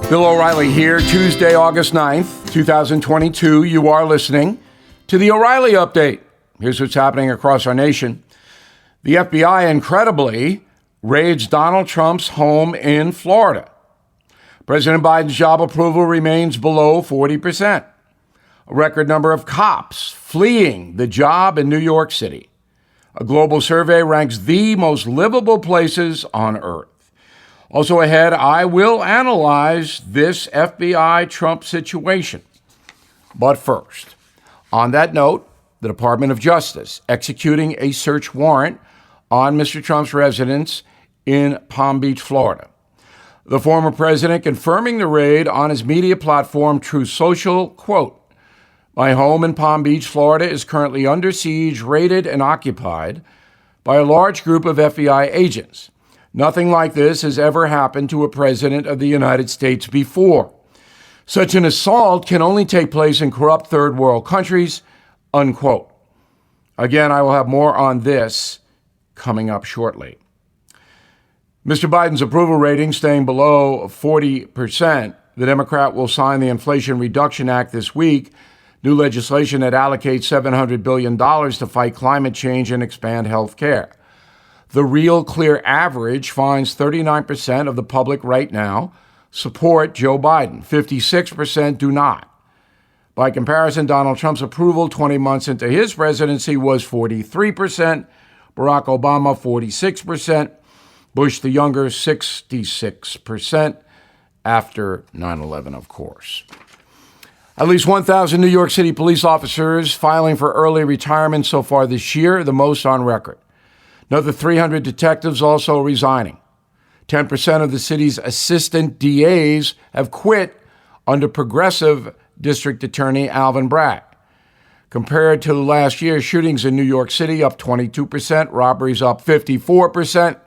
Bill O'Reilly here, Tuesday, August 9th, 2022. You are listening to the O'Reilly Update. Here's what's happening across our nation. The FBI, incredibly, raids Donald Trump's home in Florida. President Biden's job approval remains below 40%. A record number of cops fleeing the job in New York City. A global survey ranks the most livable places on earth. Also ahead, I will analyze this FBI Trump situation. But first, on that note, the Department of Justice executing a search warrant on Mr. Trump's residence in Palm Beach, Florida. The former president confirming the raid on his media platform, Truth Social, quote, "My home in Palm Beach, Florida is currently under siege, raided, and occupied by a large group of FBI agents. Nothing like this has ever happened to a president of the United States before. Such an assault can only take place in corrupt third world countries," unquote. Again, I will have more on this coming up shortly. Mr. Biden's approval rating staying below 40%. The Democrat will sign the Inflation Reduction Act this week, new legislation that allocates $700 billion to fight climate change and expand health care. The Real Clear average finds 39% of the public right now support Joe Biden. 56% do not. By comparison, Donald Trump's approval 20 months into his presidency was 43%, Barack Obama 46%, Bush the younger 66% after 9/11, of course. At least 1,000 New York City police officers filing for early retirement so far this year, the most on record. Another 300 detectives also resigning. 10% of the city's assistant DAs have quit under progressive District Attorney Alvin Bragg. Compared to last year, shootings in New York City up 22%, robberies up 54%,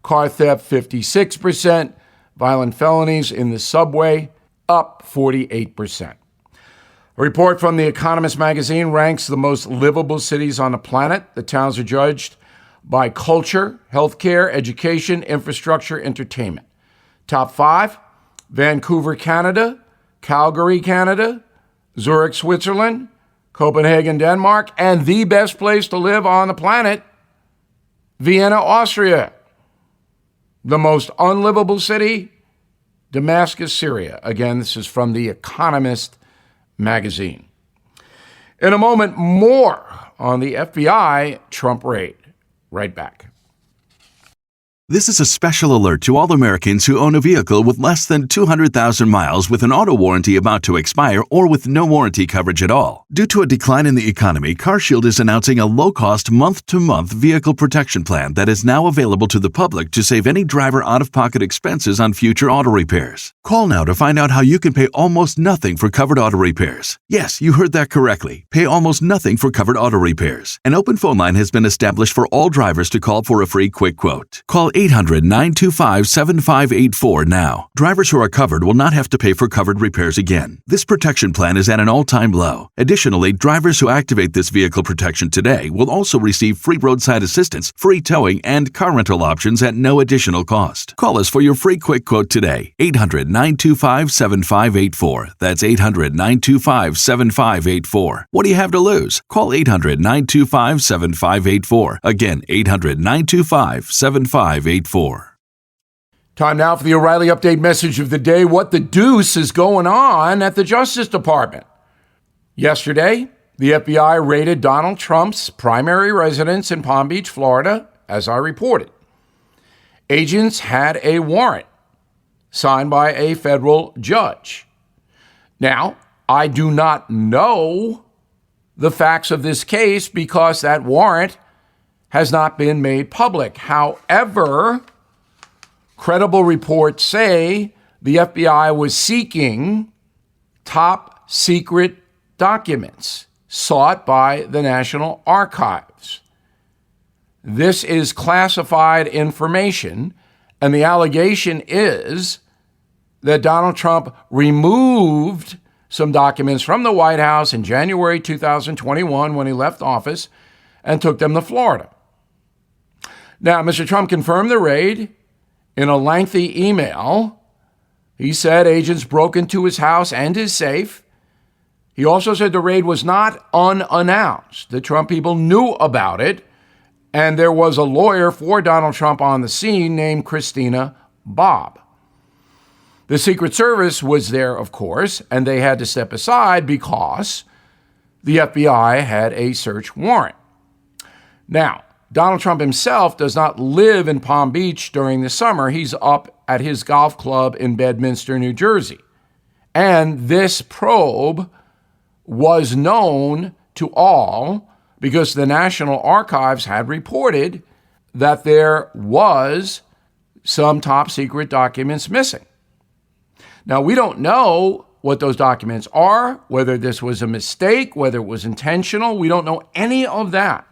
car theft 56%, violent felonies in the subway up 48%. A report from The Economist magazine ranks the most livable cities on the planet. The towns are judged by culture, healthcare, education, infrastructure, entertainment. Top 5, Vancouver, Canada, Calgary, Canada, Zurich, Switzerland, Copenhagen, Denmark, and the best place to live on the planet, Vienna, Austria. The most unlivable city, Damascus, Syria. Again, this is from The Economist magazine. In a moment, more on the FBI Trump raid. Right back. This is a special alert to all Americans who own a vehicle with less than 200,000 miles with an auto warranty about to expire or with no warranty coverage at all. Due to a decline in the economy, CarShield is announcing a low-cost month-to-month vehicle protection plan that is now available to the public to save any driver out-of-pocket expenses on future auto repairs. Call now to find out how you can pay almost nothing for covered auto repairs. Yes, you heard that correctly. Pay almost nothing for covered auto repairs. An open phone line has been established for all drivers to call for a free quick quote. Call 800-925-7584 now. Drivers who are covered will not have to pay for covered repairs again. This protection plan is at an all-time low. Additionally, drivers who activate this vehicle protection today will also receive free roadside assistance, free towing, and car rental options at no additional cost. Call us for your free quick quote today. 800-925-7584. That's 800-925-7584. What do you have to lose? Call 800-925-7584. Again, 800-925-7584. Time now for the O'Reilly Update message of the day. What the deuce is going on at the Justice Department? Yesterday, the FBI raided Donald Trump's primary residence in Palm Beach, Florida, as I reported. Agents had a warrant signed by a federal judge. Now, I do not know the facts of this case because that warrant has not been made public. However, credible reports say the FBI was seeking top secret documents sought by the National Archives. This is classified information, and the allegation is that Donald Trump removed some documents from the White House in January 2021 when he left office and took them to Florida. Now, Mr. Trump confirmed the raid in a lengthy email. He said agents broke into his house and his safe. He also said the raid was not unannounced. The Trump people knew about it, and there was a lawyer for Donald Trump on the scene named Christina Bobb. The Secret Service was there, of course, and they had to step aside because the FBI had a search warrant. Now, Donald Trump himself does not live in Palm Beach during the summer. He's up at his golf club in Bedminster, New Jersey. And this probe was known to all because the National Archives had reported that there was some top secret documents missing. Now, we don't know what those documents are, whether this was a mistake, whether it was intentional. We don't know any of that.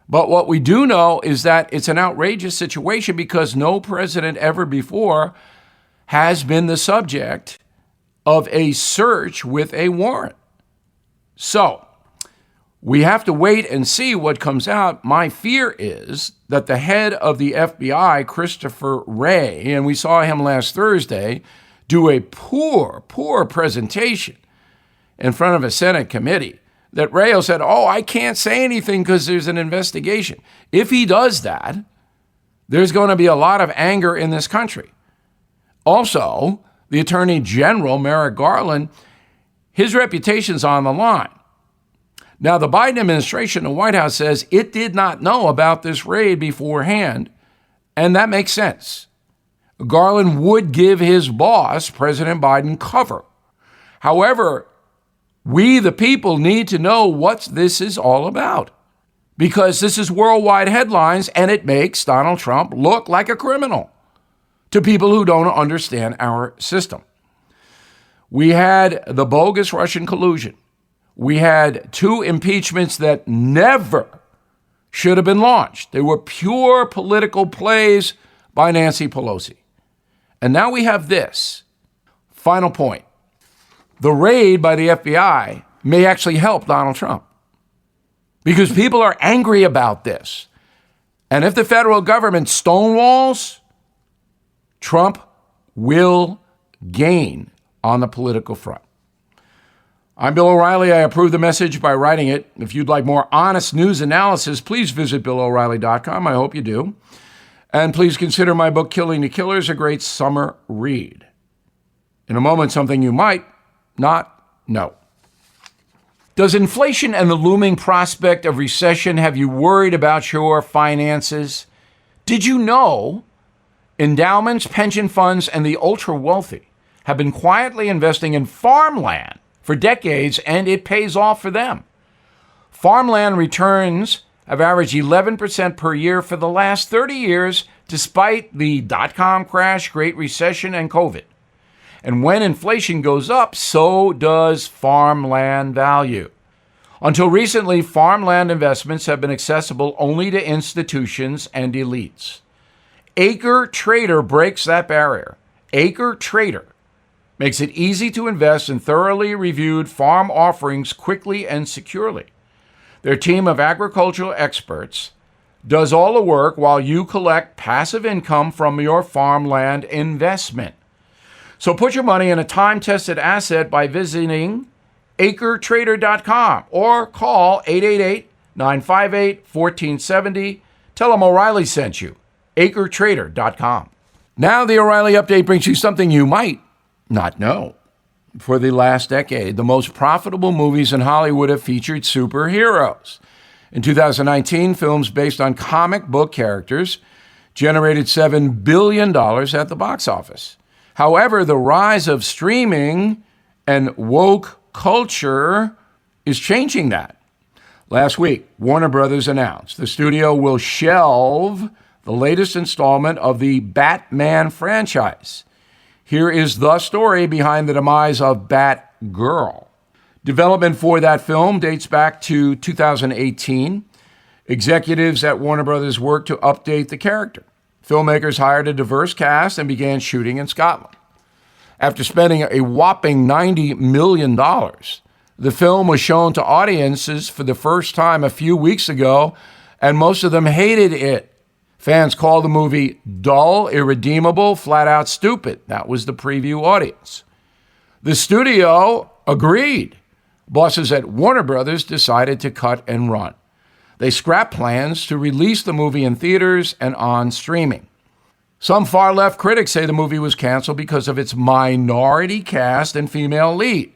But what we do know is that it's an outrageous situation because no president ever before has been the subject of a search with a warrant. So we have to wait and see what comes out. My fear is that the head of the FBI, Christopher Wray, and we saw him last Thursday, do a poor presentation in front of a Senate committee, that Wray said, I can't say anything because there's an investigation. If he does that, there's going to be a lot of anger in this country. Also, the Attorney General, Merrick Garland, his reputation's on the line. Now, the Biden administration, the White House, says it did not know about this raid beforehand, and that makes sense. Garland would give his boss, President Biden, cover. However, we, the people, need to know what this is all about because this is worldwide headlines and it makes Donald Trump look like a criminal to people who don't understand our system. We had the bogus Russian collusion. We had 2 impeachments that never should have been launched. They were pure political plays by Nancy Pelosi. And now we have this. Final point. The raid by the FBI may actually help Donald Trump because people are angry about this. And if the federal government stonewalls, Trump will gain on the political front. I'm Bill O'Reilly. I approve the message by writing it. If you'd like more honest news analysis, please visit BillO'Reilly.com. I hope you do. And please consider my book, Killing the Killers, a great summer read. In a moment, something you might not know. Does inflation and the looming prospect of recession have you worried about your finances? Did you know endowments, pension funds, and the ultra-wealthy have been quietly investing in farmland for decades, and it pays off for them? Farmland returns have averaged 11% per year for the last 30 years, despite the dot-com crash, Great Recession, and COVID. And when inflation goes up, so does farmland value. Until recently, farmland investments have been accessible only to institutions and elites. Acre Trader breaks that barrier. Acre Trader makes it easy to invest in thoroughly reviewed farm offerings quickly and securely. Their team of agricultural experts does all the work while you collect passive income from your farmland investment. So put your money in a time-tested asset by visiting acretrader.com or call 888-958-1470. Tell them O'Reilly sent you. acretrader.com. Now the O'Reilly Update brings you something you might not know. For the last decade, the most profitable movies in Hollywood have featured superheroes. In 2019, films based on comic book characters generated $7 billion at the box office. However, the rise of streaming and woke culture is changing that. Last week, Warner Brothers announced the studio will shelve the latest installment of the Batman franchise. Here is the story behind the demise of Batgirl. Development for that film dates back to 2018. Executives at Warner Brothers worked to update the character. Filmmakers hired a diverse cast and began shooting in Scotland. After spending a whopping $90 million, the film was shown to audiences for the first time a few weeks ago, and most of them hated it. Fans called the movie dull, irredeemable, flat out stupid. That was the preview audience. The studio agreed. Bosses at Warner Brothers decided to cut and run. They scrapped plans to release the movie in theaters and on streaming. Some far-left critics say the movie was canceled because of its minority cast and female lead.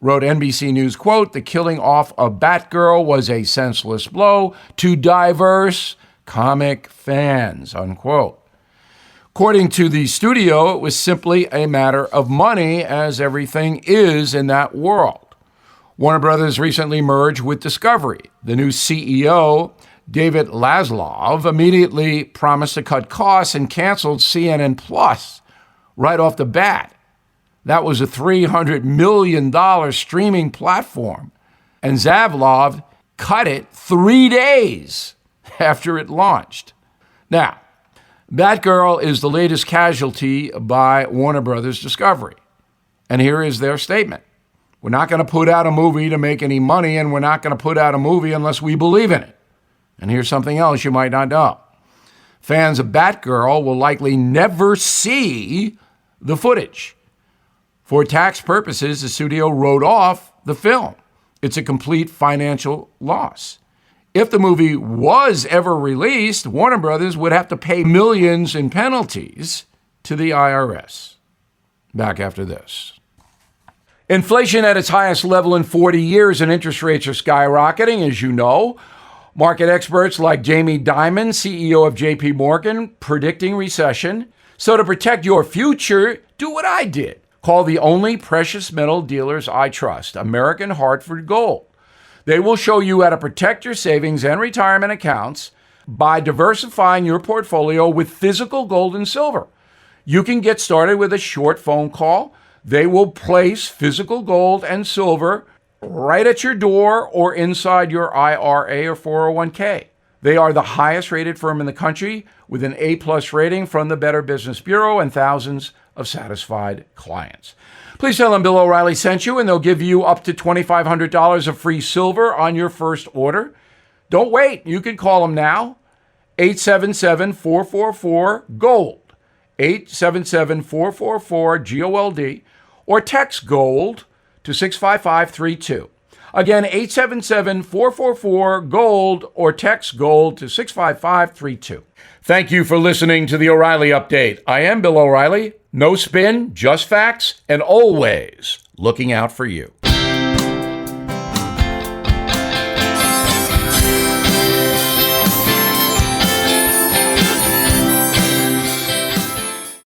Wrote NBC News, quote, "The killing off of Batgirl was a senseless blow to diverse comic fans," unquote. According to the studio, it was simply a matter of money, as everything is in that world. Warner Brothers recently merged with Discovery. The new CEO, David Zaslav, immediately promised to cut costs and canceled CNN Plus right off the bat. That was a $300 million streaming platform. And Zaslav cut it 3 days after it launched. Now, Batgirl is the latest casualty by Warner Brothers Discovery. And here is their statement. We're not going to put out a movie to make any money, and we're not going to put out a movie unless we believe in it. And here's something else you might not know. Fans of Batgirl will likely never see the footage. For tax purposes, the studio wrote off the film. It's a complete financial loss. If the movie was ever released, Warner Brothers would have to pay millions in penalties to the IRS. Back after this. Inflation at its highest level in 40 years and interest rates are skyrocketing, as you know. Market experts like Jamie Dimon, CEO of JP Morgan, predicting recession. So to protect your future, do what I did. Call the only precious metal dealers I trust, American Hartford Gold. They will show you how to protect your savings and retirement accounts by diversifying your portfolio with physical gold and silver. You can get started with a short phone call. They will place physical gold and silver right at your door or inside your IRA or 401k. They are the highest rated firm in the country with an A+ rating from the Better Business Bureau and thousands of satisfied clients. Please tell them Bill O'Reilly sent you, and they'll give you up to $2,500 of free silver on your first order. Don't wait. You can call them now. 877-444-GOLD. 877-444-GOLD. Or text GOLD to 65532. Again, 877-444-GOLD or text GOLD to 65532. Thank you for listening to the O'Reilly Update. I am Bill O'Reilly. No spin, just facts, and always looking out for you.